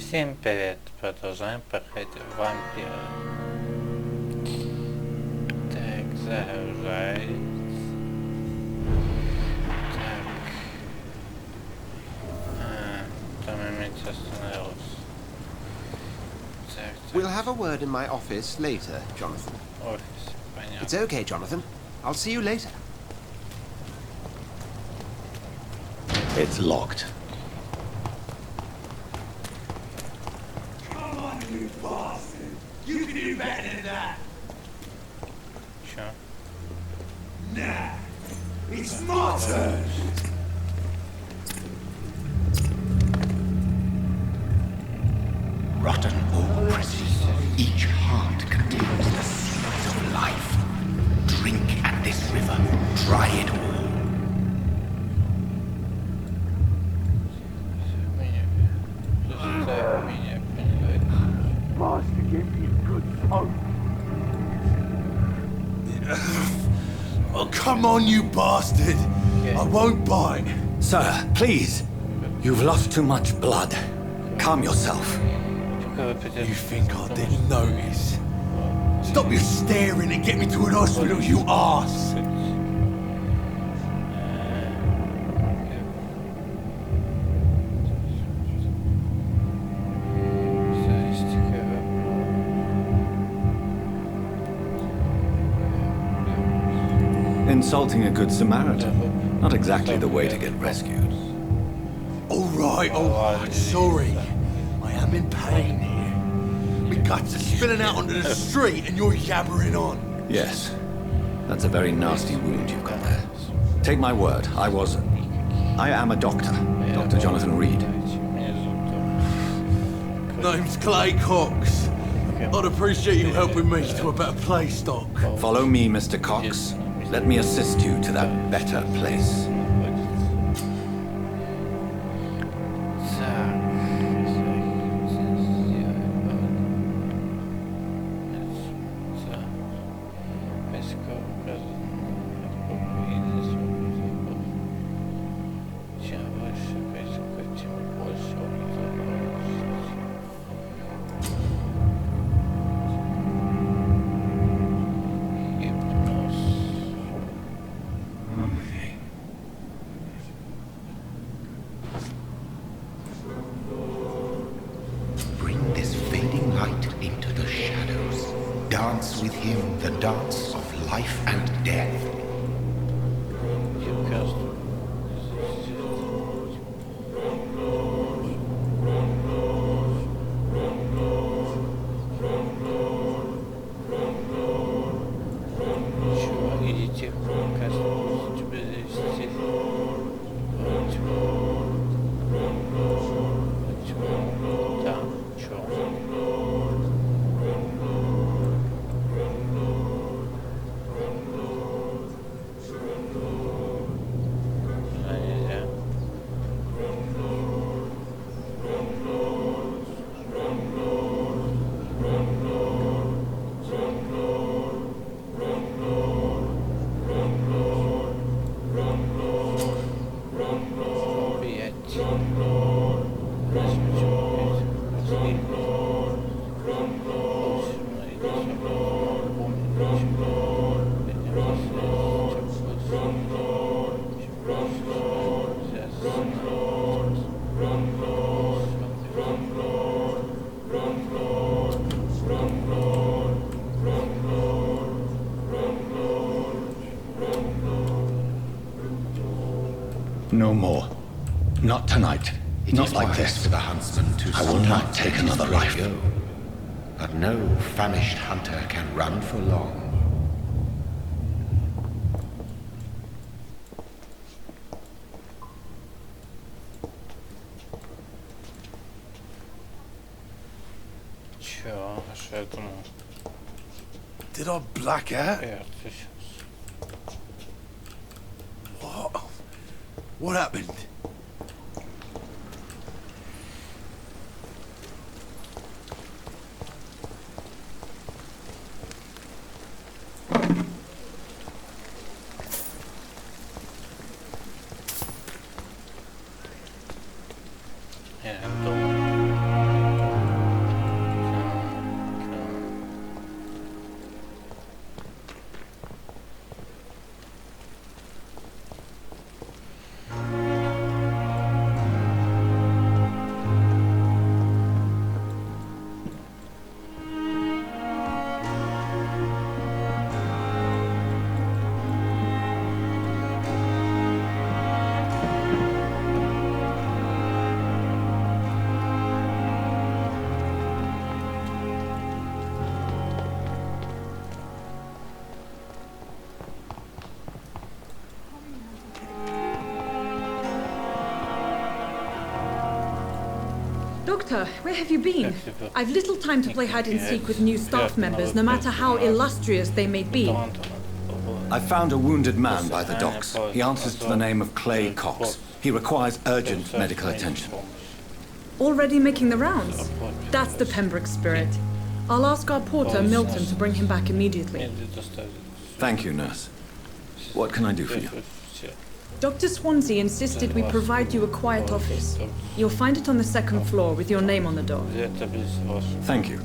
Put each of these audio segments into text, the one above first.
Всем привет! Продолжаем проходить вампира. Так, загружается. Так. Там момент остановился. Так. We'll have a word in my office later, Jonathan. Офис, понятно. It's okay, Jonathan. I'll see you later. It's locked. Come on, you bastard! You can do better than that! Чё? Nah! It's my turn! Rotten oppresses. Each heart contains the seeds of life. Drink at this river. Try it all. Master, give me a good smoke. Oh, come on, you bastard! I won't bite. Sir, please. You've lost too much blood. Calm yourself. You think I didn't notice? Stop your staring and get me to an hospital, you arse! Insulting a good Samaritan. Not exactly the way to get rescued. Alright, sorry. I am in pain here. My guts are spilling out onto the street and you're yabbering on. Yes. That's a very nasty wound you've got there. Take my word, I am a doctor. Dr. Jonathan Reed. Name's Clay Cox. I'd appreciate you helping me to a better place, Doc. Follow me, Mr. Cox. Let me assist you to that better place. Dance with him the dance of life and death. No more. Not tonight. Not like this. For the huntsman to I will not take another life. Go. But no famished hunter can run for long. Чё? А что я думал? Did I black out? Ты сейчас. What happened? Я думаю. Doctor, where have you been? I've little time to play hide and seek with new staff members, no matter how illustrious they may be. I found a wounded man by the docks. He answers to the name of Clay Cox. He requires urgent medical attention. Already making the rounds? That's the Pembroke spirit. I'll ask our porter, Milton, to bring him back immediately. Thank you, nurse. What can I do for you? Dr. Swansea insisted we provide you a quiet office. You'll find it on the second floor with your name on the door. Thank you.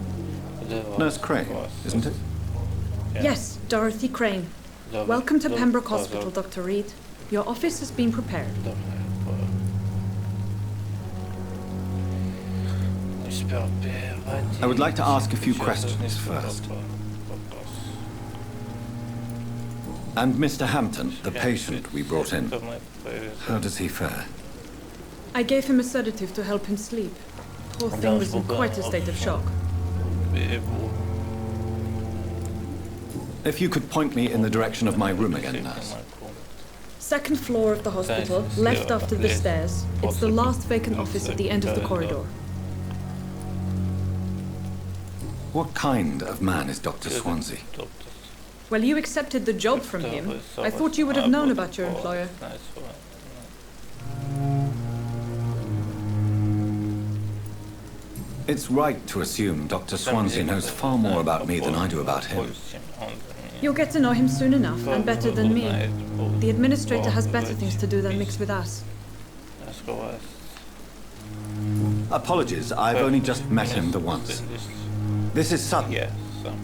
Nurse Crane, isn't it? Yes, Dorothy Crane. Welcome to Pembroke Hospital, Dr. Reed. Your office has been prepared. I would like to ask a few questions first. And Mr. Hampton, the patient we brought in, how does he fare? I gave him a sedative to help him sleep. Poor thing was in quite a state of shock. If you could point me in the direction of my room again, nurse. Second floor of the hospital, left after the stairs. It's the last vacant office at the end of the corridor. What kind of man is Dr. Swansea? Well, you accepted the job from him. I thought you would have known about your employer. It's right to assume Dr. Swansea knows far more about me than I do about him. You'll get to know him soon enough, and better than me. The administrator has better things to do than mix with us. Apologies, I've only just met him the once. This is sudden.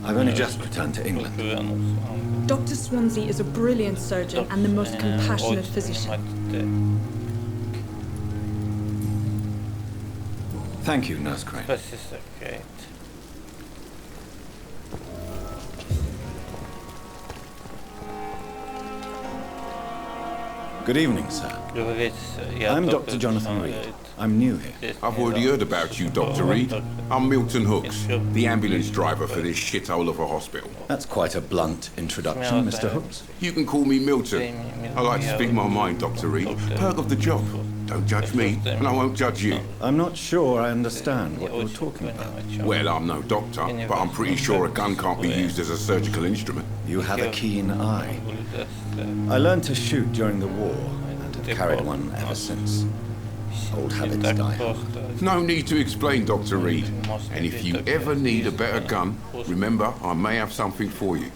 I've only just returned to England. Dr. Swansea is a brilliant surgeon and the most compassionate physician. Thank you, Nurse Crane. Good evening, sir. I'm Dr. Jonathan Reed. I'm new here. I've already heard about you, Dr. Reed. I'm Milton Hooks, the ambulance driver for this shithole of a hospital. That's quite a blunt introduction, Mr. Hooks. You can call me Milton. I like to speak my mind, Dr. Reed. Perk of the job. Don't judge me, and I won't judge you. I'm not sure I understand what you're talking about. Well, I'm no doctor, but I'm pretty sure a gun can't be used as a surgical instrument. You have a keen eye. I learned to shoot during the war, and have carried one ever since. Old habits die hard. No need to explain, Dr. Reed. And if you ever need a better gun, remember, I may have something for you.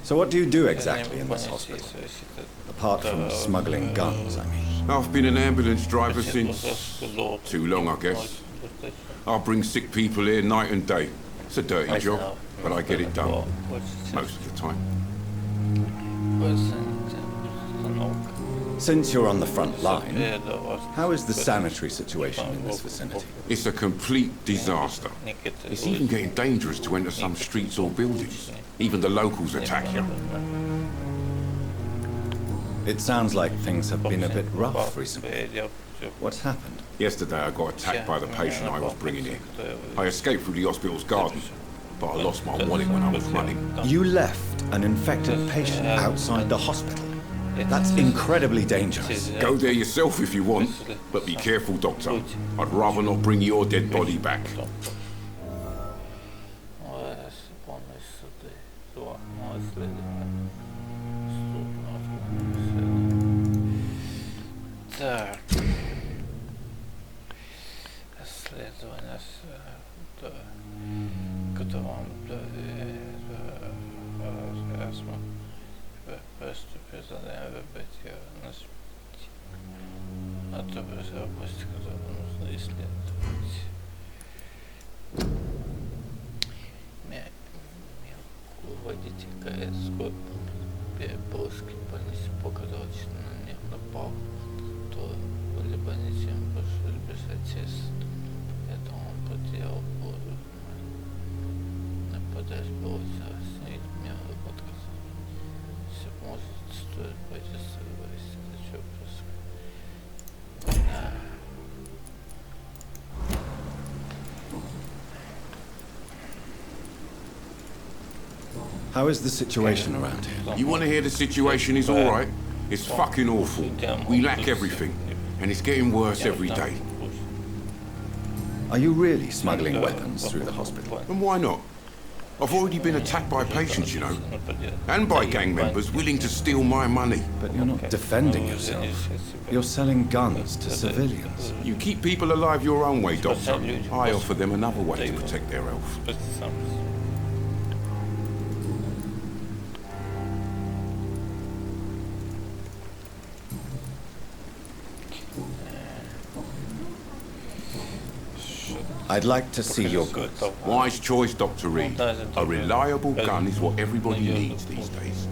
So what do you do exactly in this hospital? Apart from smuggling guns, I mean. I've been an ambulance driver since... too long, I guess. I bring sick people here night and day. It's a dirty job, but I get it done. Most of the time. Since you're on the front line, how is the sanitary situation in this vicinity? It's a complete disaster. It's even getting dangerous to enter some streets or buildings. Even the locals attack you. It sounds like things have been a bit rough recently. What's happened? Yesterday I got attacked by the patient I was bringing in. I escaped through the hospital's garden, but I lost my wallet when I was running. You left an infected patient outside the hospital? That's incredibly dangerous. Go there yourself if you want, but be careful, Doctor. I'd rather not bring your dead body back. Так. Исследование которым приступит задание выбытия на смерть. А то без области, которую нужно исследовать. Водитель КС переброски больницы показал, что на них напал, то либо ничем больше без отечества, поэтому он потерял воду. Нападать было остановить меня отказал. Все может стоит пойти вывести, это что происходит. How is the situation around here? You want to hear the situation is all right? It's fucking awful. We lack everything, and it's getting worse every day. Are you really smuggling weapons through the hospital? And why not? I've already been attacked by patients, you know, and by gang members willing to steal my money. But you're not defending yourself. You're selling guns to civilians. You keep people alive your own way, Doctor. I offer them another way to protect their health. I'd like to see your goods. Wise choice, Dr. Reed. A reliable gun is what everybody needs these days.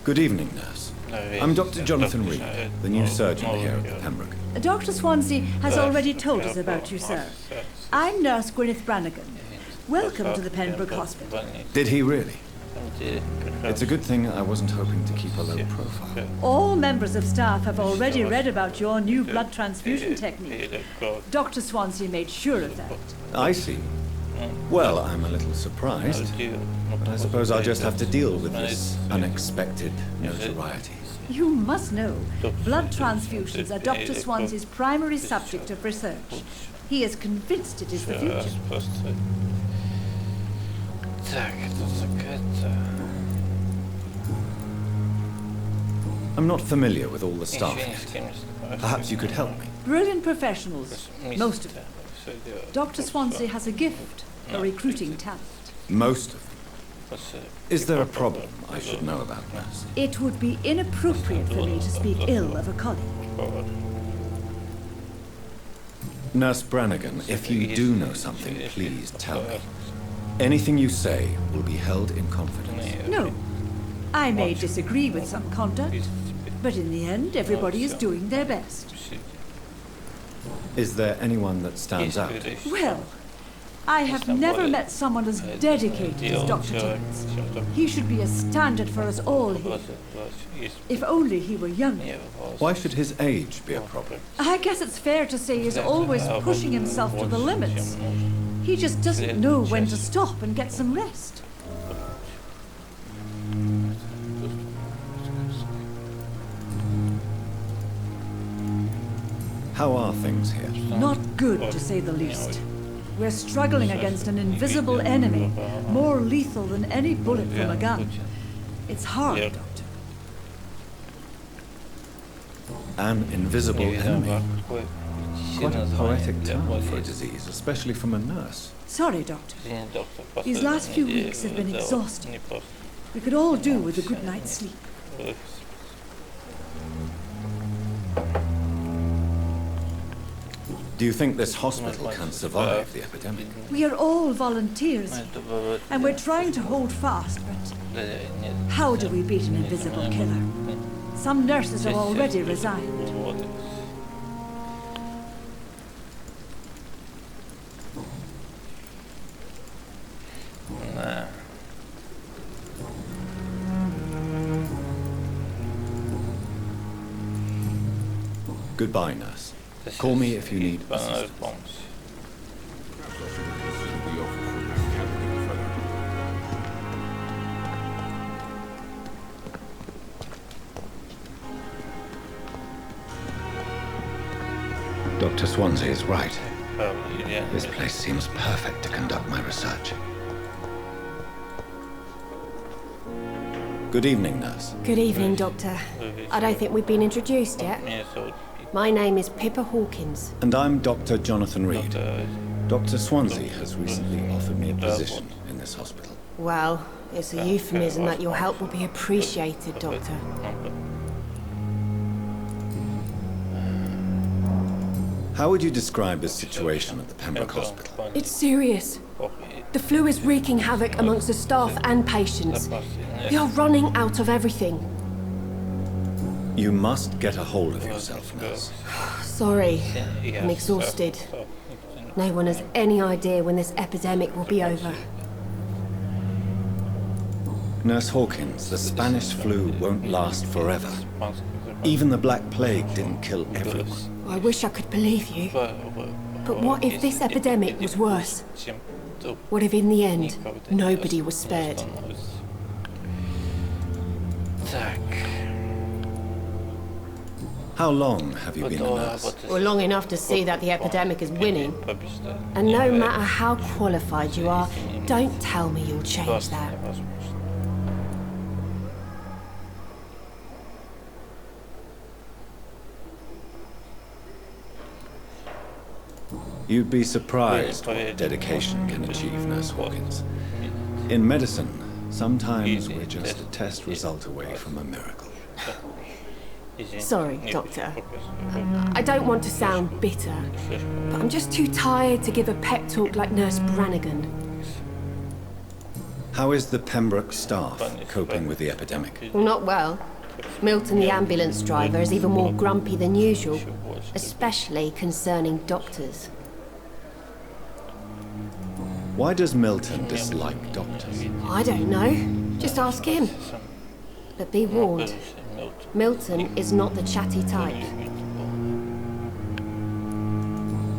Good evening, nurse. I'm Dr. Jonathan Reed, the new surgeon here at the Pembroke. Dr. Swansea has already told us about you, sir. I'm Nurse Gwyneth Brannigan. Welcome to the Pembroke Hospital. Did he really? It's a good thing I wasn't hoping to keep a low profile. All members of staff have already read about your new blood transfusion technique. Dr. Swansea made sure of that. I see. Well, I'm a little surprised, but I suppose I'll just have to deal with this unexpected notoriety. You must know, blood transfusions are Dr. Swansea's primary subject of research. He is convinced it is the future. I'm not familiar with all the staff yet. Perhaps you could help me. Brilliant professionals, most of them. Dr. Swansea has a gift for recruiting talent. Most of them. Is there a problem I should know about, nurse? It would be inappropriate for me to speak ill of a colleague. Nurse Brannigan, if you do know something, please tell me. Anything you say will be held in confidence. No. I may disagree with some conduct, but in the end, everybody is doing their best. Is there anyone that stands out? Well, I have never met someone as dedicated as Dr. Timmins. He should be a standard for us all here. If only he were younger. Why should his age be a problem? I guess it's fair to say he's always pushing himself to the limits. He just doesn't know when to stop and get some rest. How are things here? Not good, to say the least. We're struggling against an invisible enemy, more lethal than any bullet from a gun. It's hard, Doctor. An invisible enemy? Quite a poetic term for a disease, especially from a nurse. Sorry, Doctor. These last few weeks have been exhausting. We could all do with a good night's sleep. Do you think this hospital can survive the epidemic? We are all volunteers here, and we're trying to hold fast, but how do we beat an invisible killer? Some nurses have already resigned. Goodbye, nurse. Call me if you need assistance. Perhaps I should have received the offer from that Catholic fellow. Dr. Swansea is right. This place seems perfect to conduct my research. Good evening, nurse. Good evening, Doctor. I don't think we've been introduced yet. My name is Pippa Hawkins. And I'm Dr. Jonathan Reed. Dr. Swansea has recently offered me a position in this hospital. Well, it's a euphemism that your help will be appreciated, Doctor. How would you describe the situation at the Pembroke Hospital? It's serious. The flu is wreaking havoc amongst the staff and patients. We are running out of everything. You must get a hold of yourself, nurse. Sorry, I'm exhausted. No one has any idea when this epidemic will be over. Nurse Hawkins, the Spanish flu won't last forever. Even the Black Plague didn't kill everyone. I wish I could believe you. But what if this epidemic was worse? What if in the end, nobody was spared? How long have you been a nurse? Well, long enough to see that the epidemic is winning. And no matter how qualified you are, don't tell me you'll change that. You'd be surprised what dedication can achieve, Nurse Hawkins. In medicine, sometimes we're just a test result away from a miracle. Sorry, Doctor. I don't want to sound bitter, but I'm just too tired to give a pep talk like Nurse Brannigan. How is the Pembroke staff coping with the epidemic? Well, not well. Milton, the ambulance driver, is even more grumpy than usual, especially concerning doctors. Why does Milton dislike doctors? I don't know. Just ask him. But be warned, Milton is not the chatty type.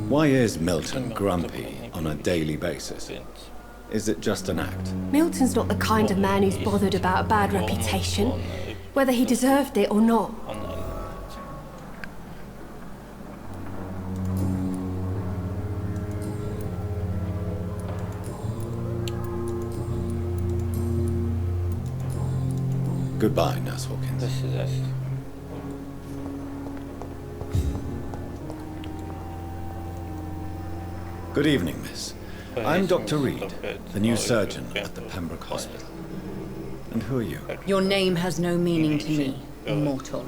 Why is Milton grumpy on a daily basis? Is it just an act? Milton's not the kind of man who's bothered about a bad reputation, whether he deserved it or not. Goodbye, Nurse Hawkins. Good evening, miss. I'm Dr. Reed, the new surgeon at the Pembroke Hospital. And who are you? Your name has no meaning to me, mortal.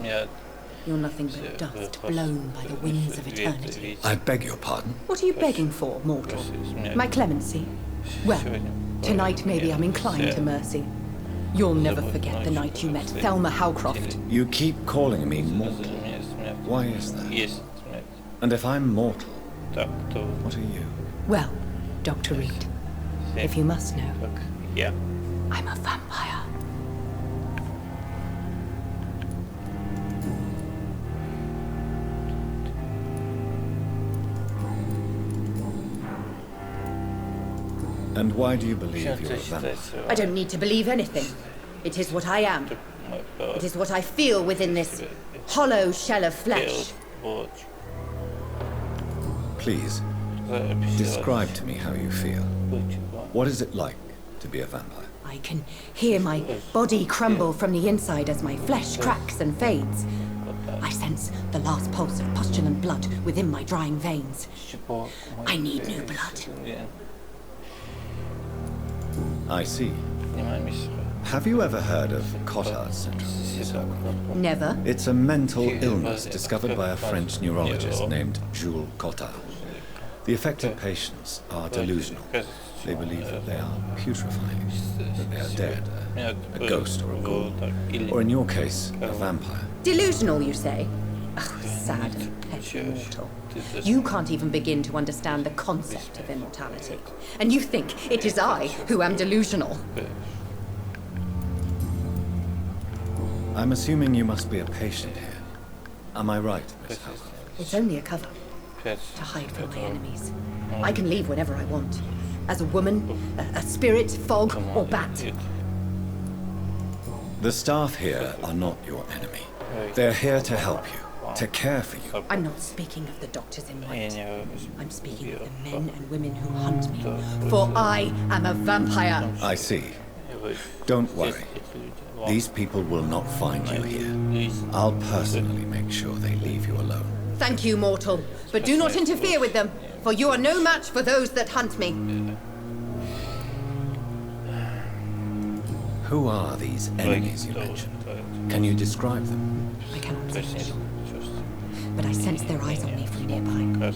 You're nothing but dust blown by the winds of eternity. I beg your pardon? What are you begging for, mortal? My clemency? Well, tonight maybe I'm inclined to mercy. You'll never forget the night you met Thelma Howcroft. You keep calling me mortal. Why is that? And if I'm mortal, what are you? Well, Dr. Reed, if you must know, I'm a vampire. And why do you believe you're a vampire? I don't need to believe anything. It is what I am. It is what I feel within this hollow shell of flesh. Please, describe to me how you feel. What is it like to be a vampire? I can hear my body crumble from the inside as my flesh cracks and fades. I sense the last pulse of postulant blood within my drying veins. I need new blood. I see. Have you ever heard of Cotard syndrome? Never. It's a mental illness discovered by a French neurologist named Jules Cotard. The affected patients are delusional. They believe that they are putrefying, that they are dead, a ghost or a ghoul, or in your case, a vampire. Delusional, you say? Oh, sad and petty mortal. You can't even begin to understand the concept of immortality. And you think it is I who am delusional. I'm assuming you must be a patient here. Am I right, Miss Howcroft? It's only a cover. To hide from my enemies. I can leave whenever I want. As a woman, a spirit, fog, or bat. The staff here are not your enemy. They're here to help you, to care for you. I'm not speaking of the doctors in white. I'm speaking of the men and women who hunt me. For I am a vampire. I see. Don't worry. These people will not find you here. I'll personally make sure they leave you alone. Thank you, mortal. But do not interfere with them, for you are no match for those that hunt me. Who are these enemies you mentioned? Can you describe them? I cannot say for sure. But I sense their eyes on me from nearby.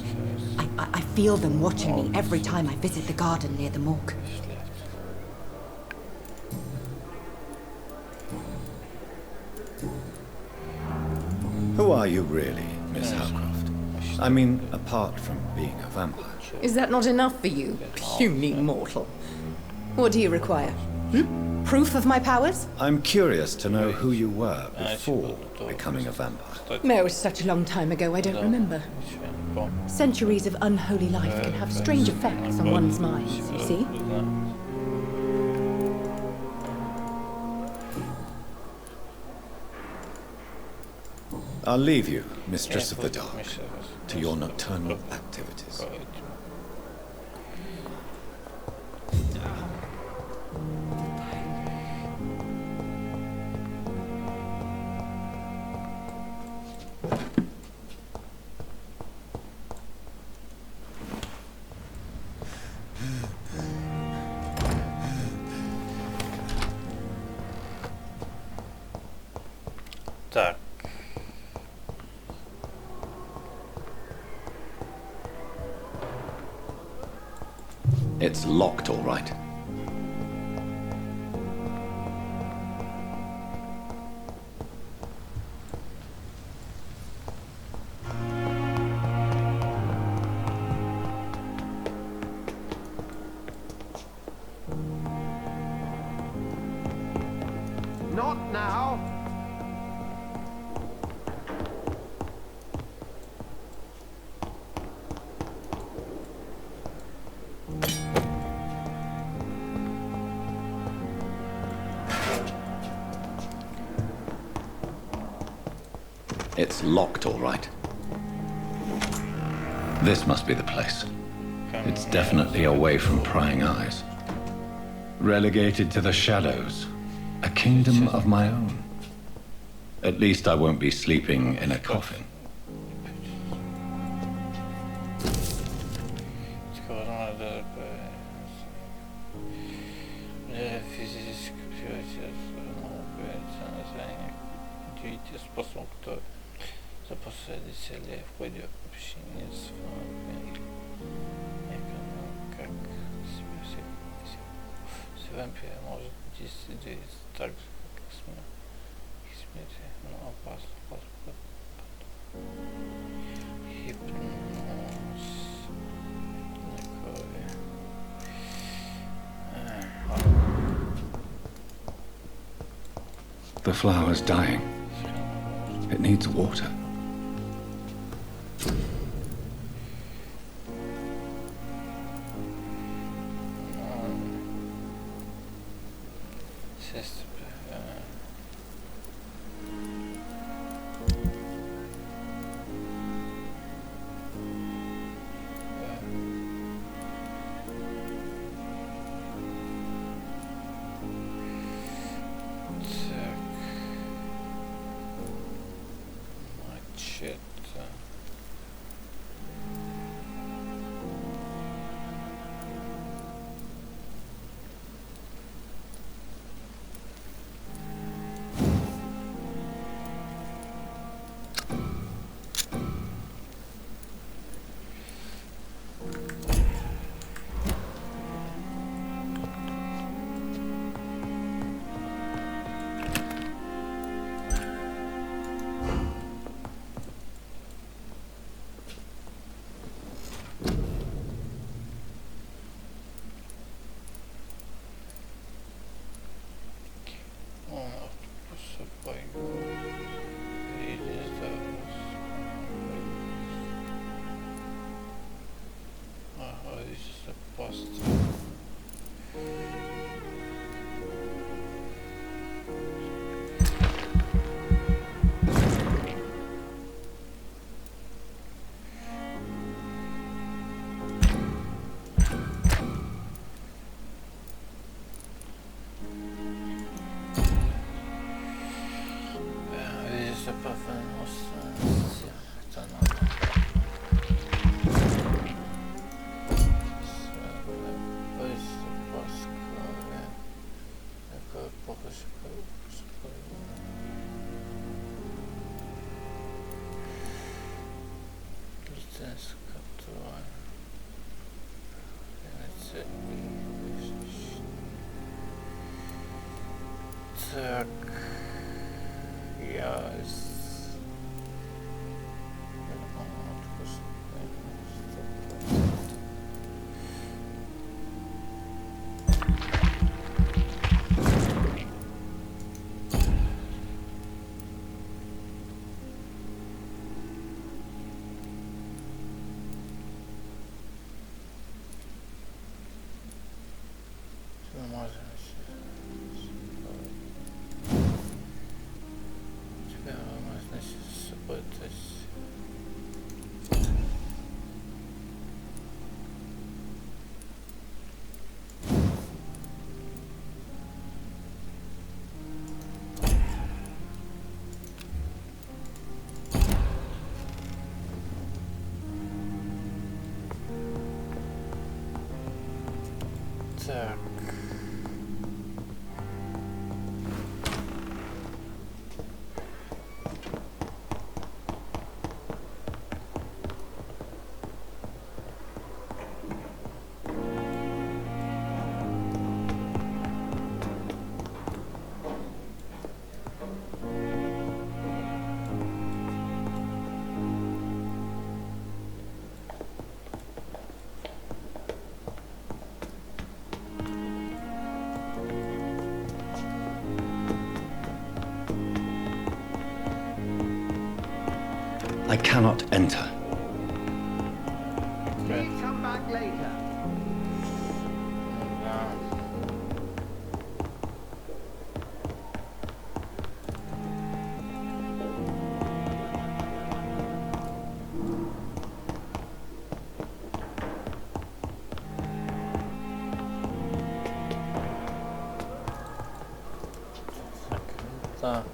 I feel them watching me every time I visit the garden near the morgue. Who are you really, Miss Howcroft? I mean, apart from being a vampire. Is that not enough for you, puny mortal? What do you require? Proof of my powers? I'm curious to know who you were before becoming a vampire. No, it was such a long time ago, I don't remember. Centuries of unholy life can have strange effects on one's mind, you see? I'll leave you, Mistress of the Dark, to your nocturnal activities. Так. It's locked, all right. Not now. It's locked, all right. This must be the place. It's definitely away from prying eyes. Relegated to the shadows. A kingdom of my own. At least I won't be sleeping in a coffin. Способ, кто запасает селе в ходе общения с вами. Как с вампиром может действовать так же, как смерть, но опасно. Гипноз на крови. The flower's dying. It needs water. безопасность. Так, так. I cannot enter. Please come back later. Так.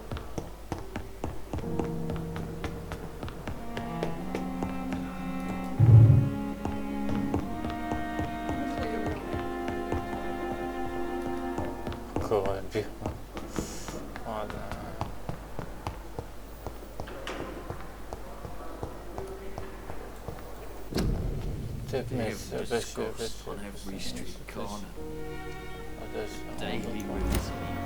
Ладно. On every street corner. Daily routine.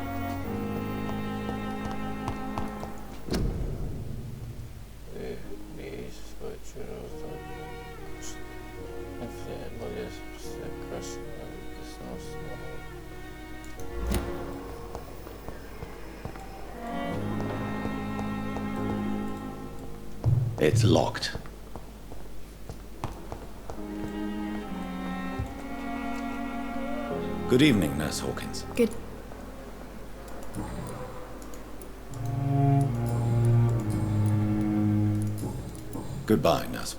It's locked. Good evening, Nurse Hawkins. Good. Goodbye, Nurse.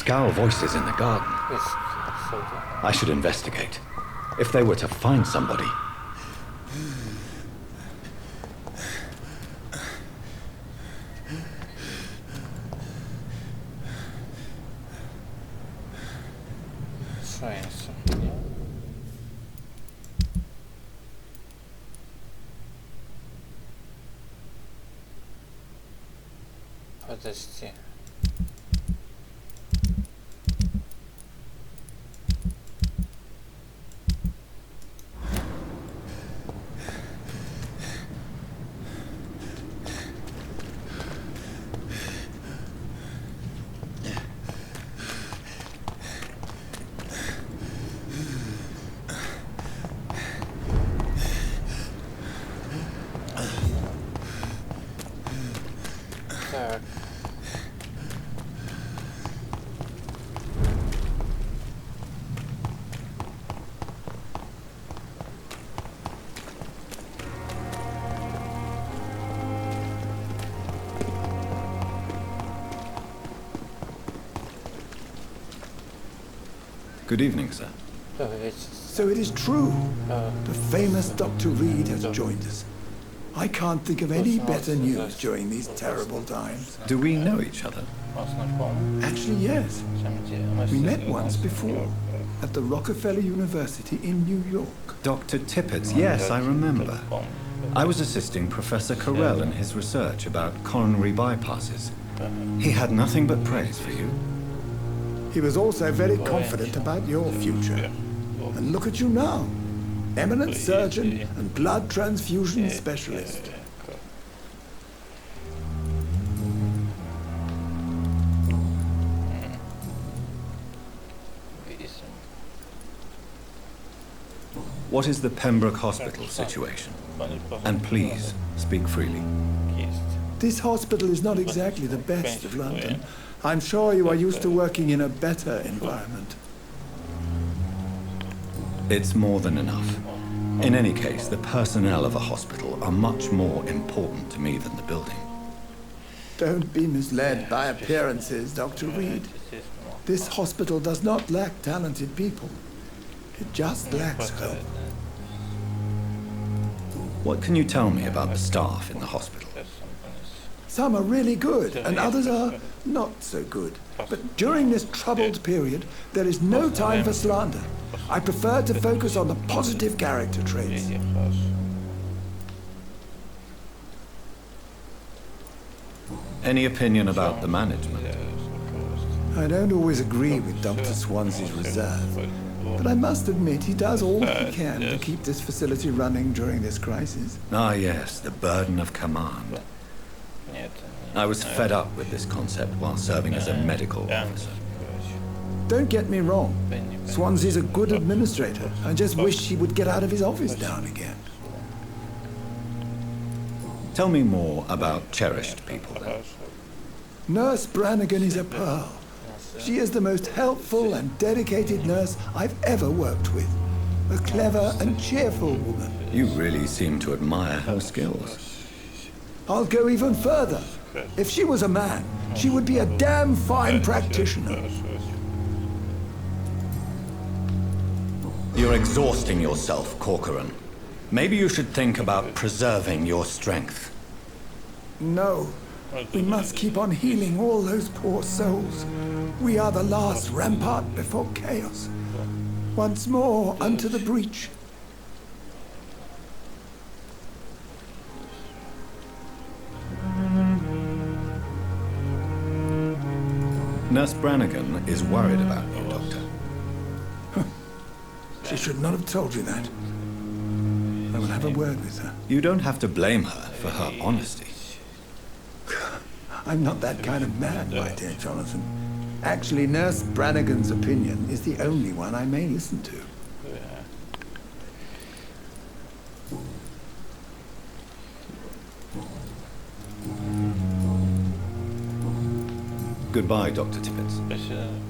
scowl voices in the garden. I should investigate. If they were to find somebody. Подожди. Так. Good evening, sir. So it is true. The famous Dr. Reed has joined us. I can't think of any better news during these terrible times. Do we know each other? Actually, yes. We met once before at the Rockefeller University in New York. Dr. Tippett's, yes, I remember. I was assisting Professor Carell in his research about coronary bypasses. He had nothing but praise for you. He was also very confident about your future. And look at you now. Eminent surgeon and blood transfusion specialist. What is the Pembroke Hospital situation? And please, speak freely. This hospital is not exactly the best of London. I'm sure you are used to working in a better environment. It's more than enough. In any case, the personnel of a hospital are much more important to me than the building. Don't be misled by appearances, Dr. Reed. This hospital does not lack talented people. It just lacks help. What can you tell me about the staff in the hospital? Some are really good, and others are not so good. But during this troubled period, there is no time for slander. I prefer to focus on the positive character traits. Any opinion about the management? I don't always agree with Dr. Swansea's reserve, but I must admit he does all he can to keep this facility running during this crisis. Ah, yes, the burden of command. I was fed up with this concept while serving as a medical officer. Don't get me wrong. Swansea's a good administrator. I just wish he would get out of his office now and again. Tell me more about cherished people, then. Nurse Brannigan is a pearl. She is the most helpful and dedicated nurse I've ever worked with. A clever and cheerful woman. You really seem to admire her skills. I'll go even further. If she was a man, she would be a damn fine practitioner. You're exhausting yourself, Corcoran. Maybe you should think about preserving your strength. No. We must keep on healing all those poor souls. We are the last rampart before chaos. Once more unto the breach. Nurse Brannigan is worried about you, Doctor. She should not have told you that. I will have a word with her. You don't have to blame her for her honesty. I'm not that kind of man, my dear Jonathan. Actually, Nurse Brannigan's opinion is the only one I may listen to. Goodbye, Dr. Tippett.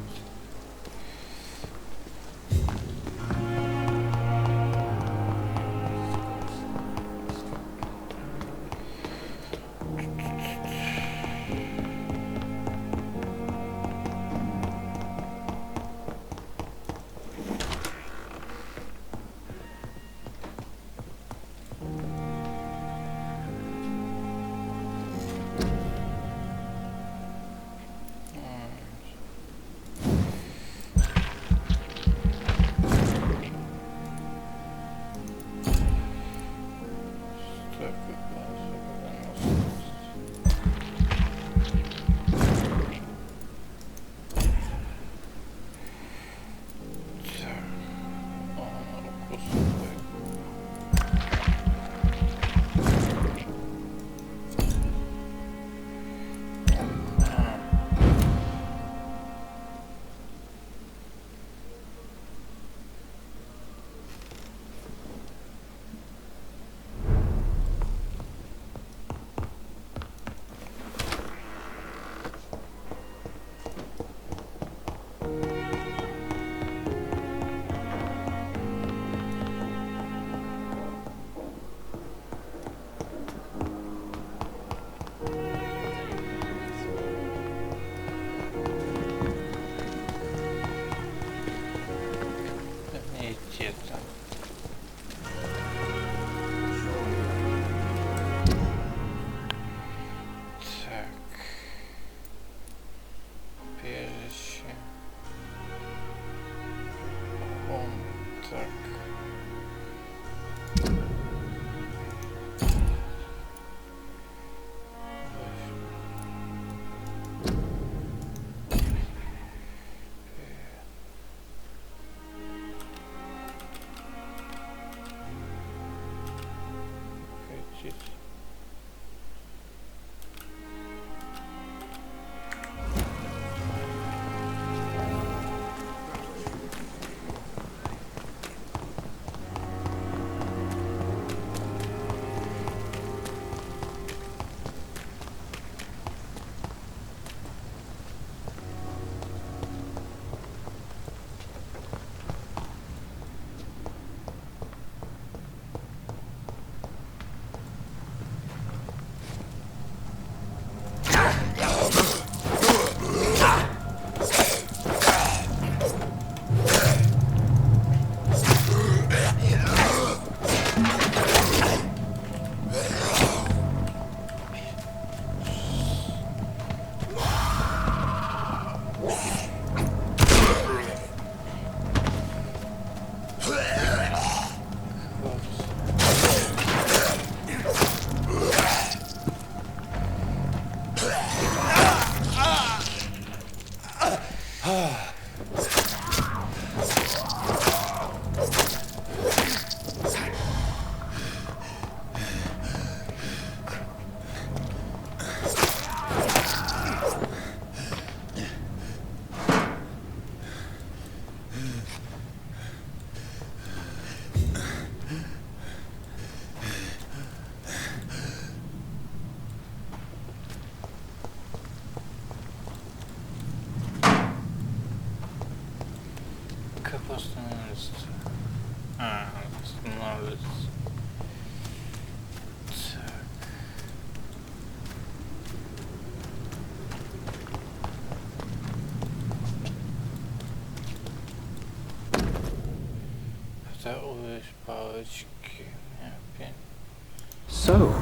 So,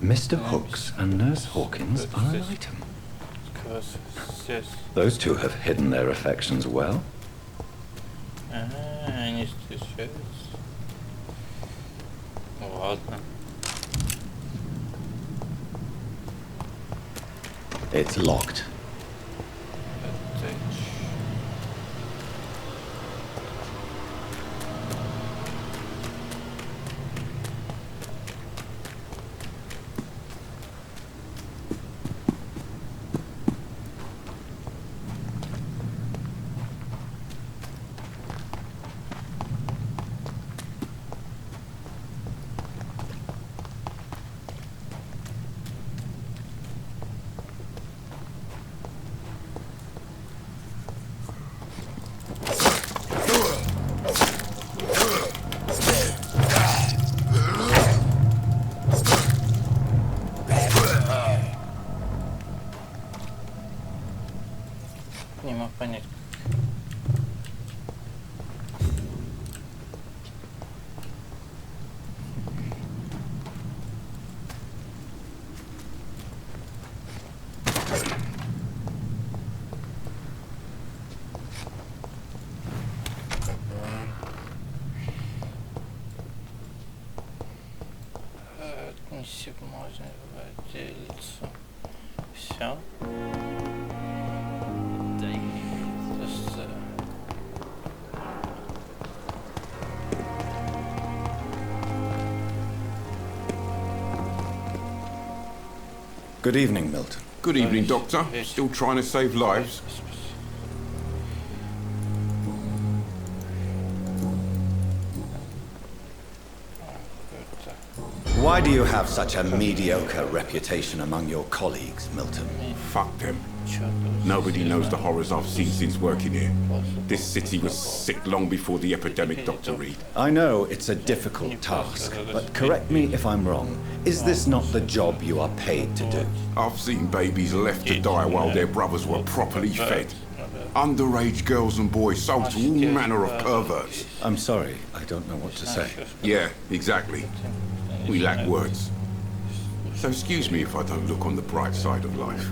Mr. Hooks and Nurse Hawkins are an item. Those two have hidden their affections well. Они встречаются. Ладно. It's locked. Не могу понять. Отнеси бумажный владельцу. Все. Good evening, Milton. Good evening, Doctor. Still trying to save lives? Why do you have such a mediocre reputation among your colleagues, Milton? Fuck them. Nobody knows the horrors I've seen since working here. This city was sick long before the epidemic, Dr. Reed. I know it's a difficult task, but correct me if I'm wrong. Is this not the job you are paid to do? I've seen babies left to die while their brothers were properly fed. Underage girls and boys sold to all manner of perverts. I'm sorry, I don't know what to say. Yeah, exactly. We lack words. So excuse me if I don't look on the bright side of life.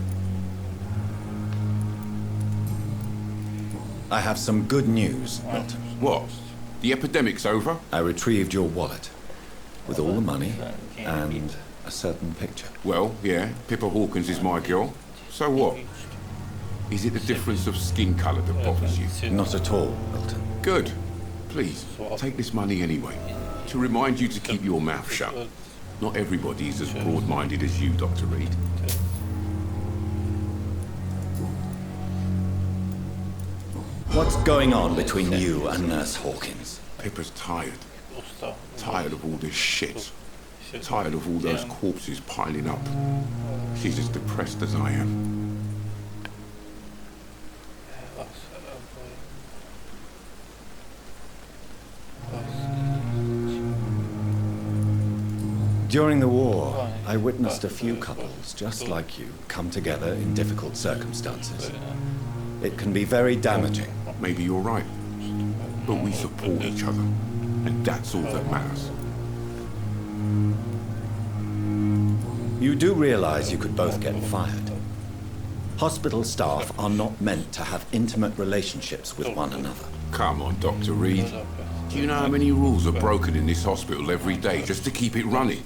I have some good news, Milton. What? The epidemic's over? I retrieved your wallet with all the money and a certain picture. Well, yeah, Pippa Hawkins is my girl. So what? Is it the difference of skin colour that bothers you? Not at all, Milton. Good. Please, take this money anyway. To remind you to keep your mouth shut. Not everybody is as broad-minded as you, Dr. Reed. What's going on between you and Nurse Hawkins? Pippa's tired. Tired of all this shit. Tired of all those corpses piling up. She's as depressed as I am. During the war, I witnessed a few couples just like you come together in difficult circumstances. It can be very damaging. Maybe you're right. But we support each other. And that's all that matters. You do realize you could both get fired. Hospital staff are not meant to have intimate relationships with one another. Come on, Dr. Reed. Do you know how many rules are broken in this hospital every day just to keep it running?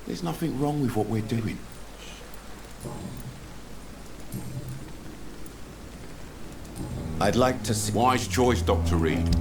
There's nothing wrong with what we're doing. I'd like to see... Wise choice, Dr. Reed.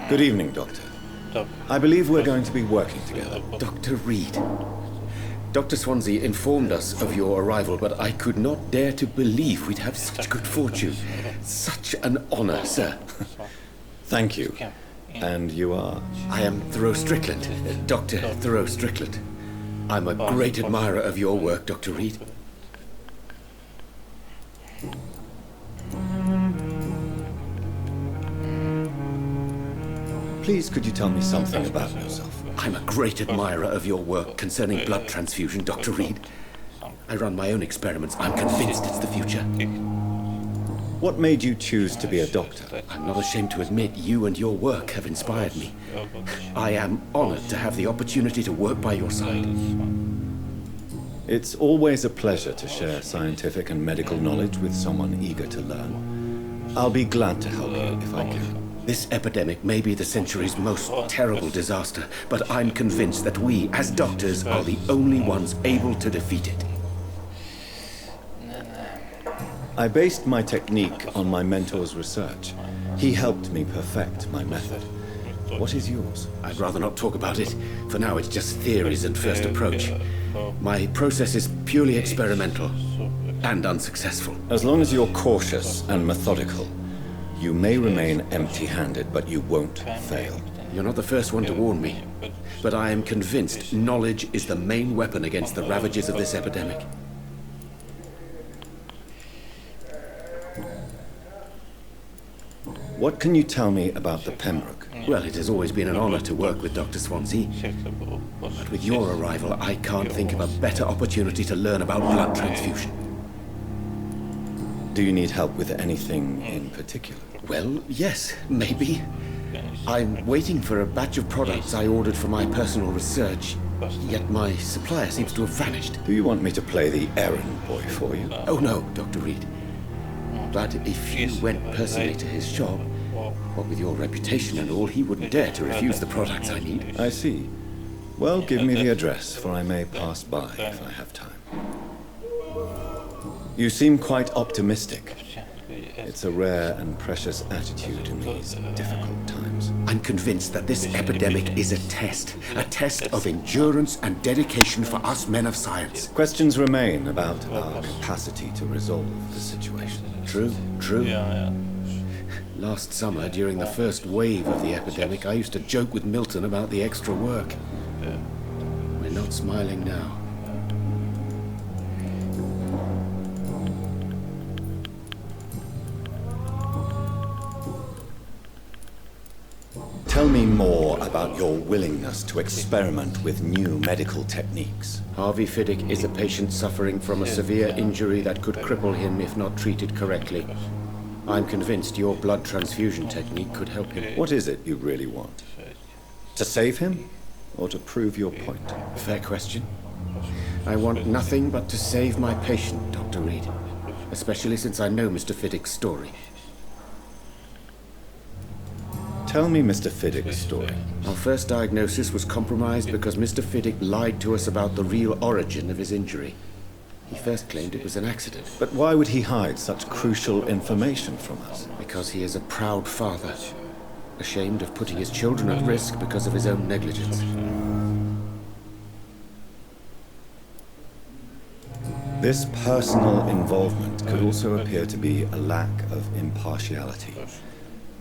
Good evening, Doctor. I believe we're going to be working together. Dr. Reed. Dr. Swansea informed us of your arrival, but I could not dare to believe we'd have such good fortune. Such an honor, sir. Thank you. And you are? I am Thoreau Strickland, Dr. Thoreau Strickland. I'm a great admirer of your work, Dr. Reed. Please, could you tell me something about yourself? I'm a great admirer of your work concerning blood transfusion, Dr. Reed. I run my own experiments. I'm convinced it's the future. What made you choose to be a doctor? I'm not ashamed to admit you and your work have inspired me. I am honored to have the opportunity to work by your side. It's always a pleasure to share scientific and medical knowledge with someone eager to learn. I'll be glad to help you if I can. This epidemic may be the century's most terrible disaster, but I'm convinced that we, as doctors, are the only ones able to defeat it. I based my technique on my mentor's research. He helped me perfect my method. What is yours? I'd rather not talk about it. For now, it's just theories and first approach. My process is purely experimental and unsuccessful. As long as you're cautious and methodical, you may remain empty-handed, but you won't fail. You're not the first one to warn me, but I am convinced knowledge is the main weapon against the ravages of this epidemic. What can you tell me about the Pembroke? Well, it has always been an honor to work with Dr. Swansea. But with your arrival, I can't think of a better opportunity to learn about blood transfusion. Do you need help with anything in particular? Well, yes, maybe. I'm waiting for a batch of products I ordered for my personal research, yet my supplier seems to have vanished. Do you want me to play the errand boy for you? Oh no, Dr. Reed. But if you went personally to his shop, what with your reputation and all, he wouldn't dare to refuse the products I need. I see. Well, give me the address, for I may pass by if I have time. You seem quite optimistic. It's a rare and precious attitude in these difficult times. I'm convinced that this epidemic is a test of endurance and dedication for us men of science. Questions remain about our capacity to resolve the situation. True. Last summer, during the first wave of the epidemic, I used to joke with Milton about the extra work. We're not smiling now. Tell me more about your willingness to experiment with new medical techniques. Harvey Fiddick is a patient suffering from a severe injury that could cripple him if not treated correctly. I'm convinced your blood transfusion technique could help him. What is it you really want? To save him, or to prove your point? Fair question. I want nothing but to save my patient, Dr. Reed. Especially since I know Mr. Fiddick's story. Tell me Mr. Fiddick's story. Our first diagnosis was compromised because Mr. Fiddick lied to us about the real origin of his injury. He first claimed it was an accident. But why would he hide such crucial information from us? Because he is a proud father, ashamed of putting his children at risk because of his own negligence. This personal involvement could also appear to be a lack of impartiality.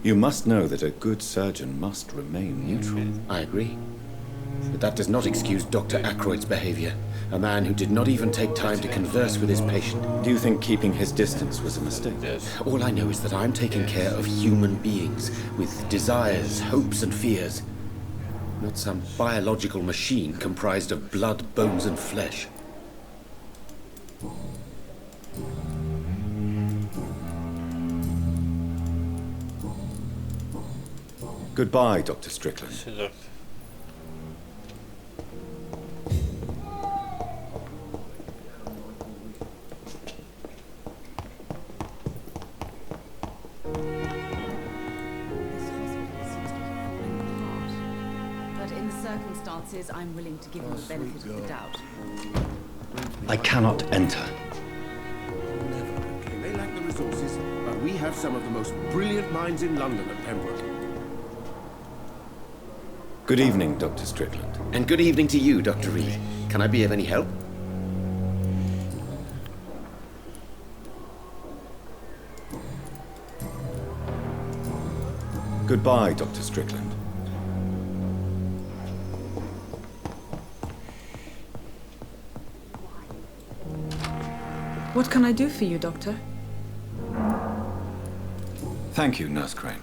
You must know that a good surgeon must remain neutral. I agree. But that does not excuse Dr. Aykroyd's behavior. A man who did not even take time to converse with his patient. Do you think keeping his distance was a mistake? All I know is that I'm taking care of human beings with desires, hopes, and fears. Not some biological machine comprised of blood, bones, and flesh. Goodbye, Dr. Strickland. I'm willing to give you the benefit of the doubt. I cannot enter. They lack the resources, but we have some of the most brilliant minds in London at Pembroke. Good evening, Dr. Strickland. And good evening to you, Dr. Reed. Can I be of any help? Goodbye, Dr. Strickland. What can I do for you, Doctor? Thank you, Nurse Crane.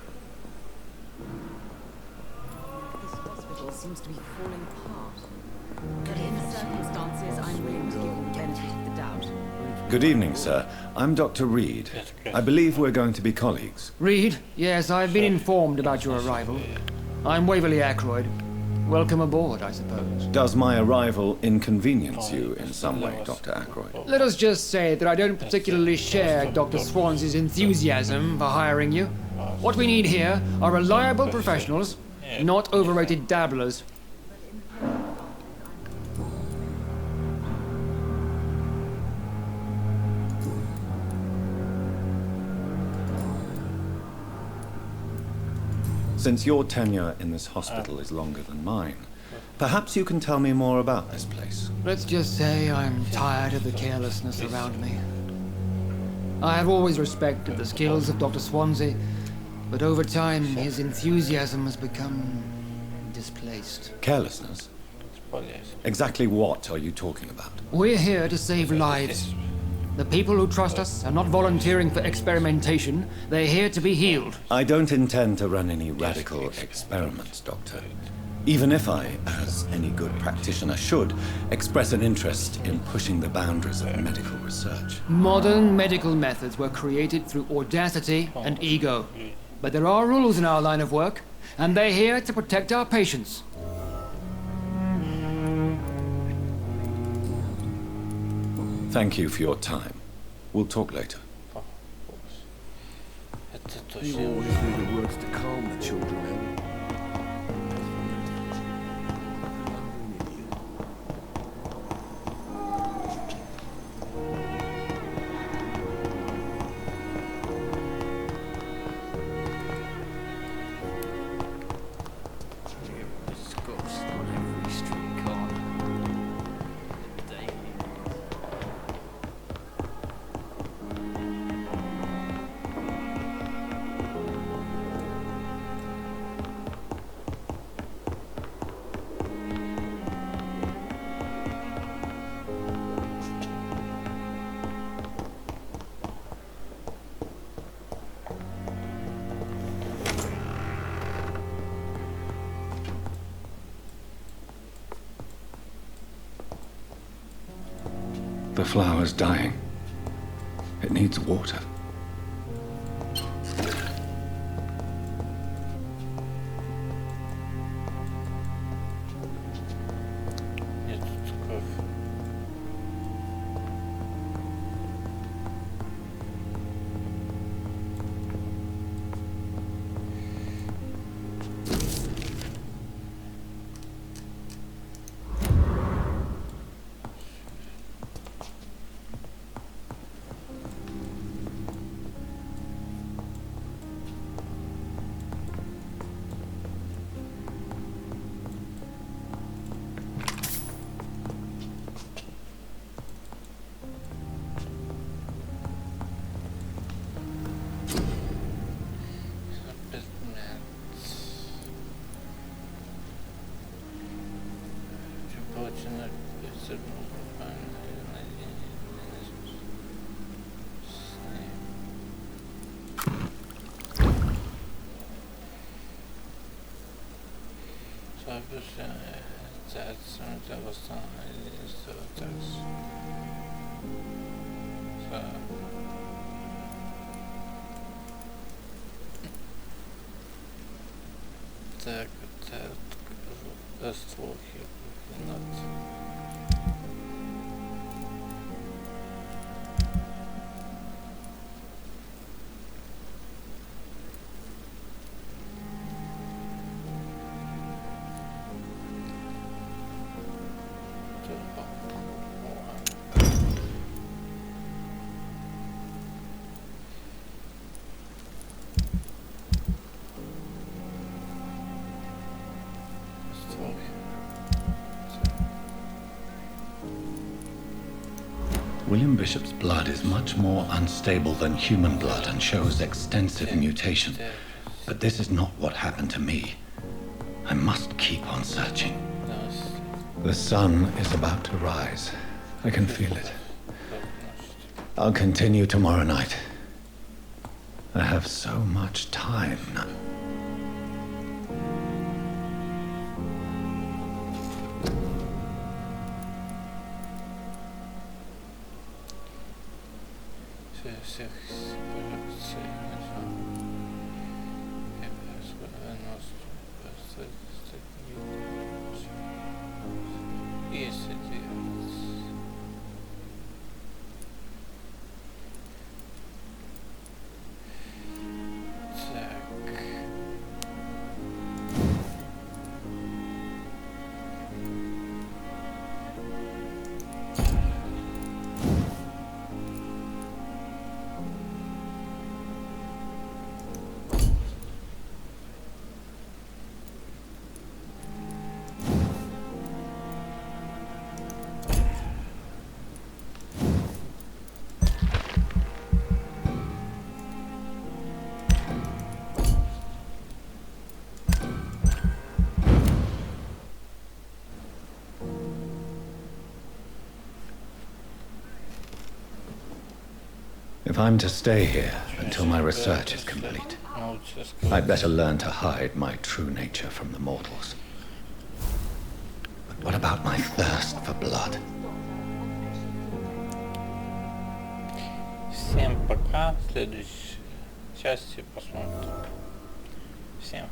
This hospital seems to be falling apart. But in the circumstances, I'm willing to give you the benefit of the doubt. Good evening, sir. I'm Dr. Reed. I believe we're going to be colleagues. Reed? Yes, I've been informed about your arrival. I'm Waverly Aykroyd. Welcome aboard, I suppose. Does my arrival inconvenience you in some way, Dr. Aykroyd? Let us just say that I don't particularly share Dr. Swansea's enthusiasm for hiring you. What we need here are reliable professionals, not overrated dabblers. Since your tenure in this hospital is longer than mine, perhaps you can tell me more about this place. Let's just say I'm tired of the carelessness around me. I have always respected the skills of Dr. Swansea, but over time his enthusiasm has become displaced. Carelessness? Exactly what are you talking about? We're here to save lives. The people who trust us are not volunteering for experimentation. They're here to be healed. I don't intend to run any radical experiments, Doctor. Even if I, as any good practitioner should, express an interest in pushing the boundaries of medical research. Modern medical methods were created through audacity and ego. But there are rules in our line of work, and they're here to protect our patients. Thank you for your time. We'll talk later. You always knew the words to calm the children. The flower's dying. It needs water. Так, это раствохи над. William Bishop's blood is much more unstable than human blood and shows extensive mutation. But this is not what happened to me. I must keep on searching. The sun is about to rise. I can feel it. I'll continue tomorrow night. I have so much time now. If I'm to stay here until my research is complete, I'd better learn to hide my true nature from the mortals. But what about my thirst for blood? Всем пока. В следующей части посмотрим. Всем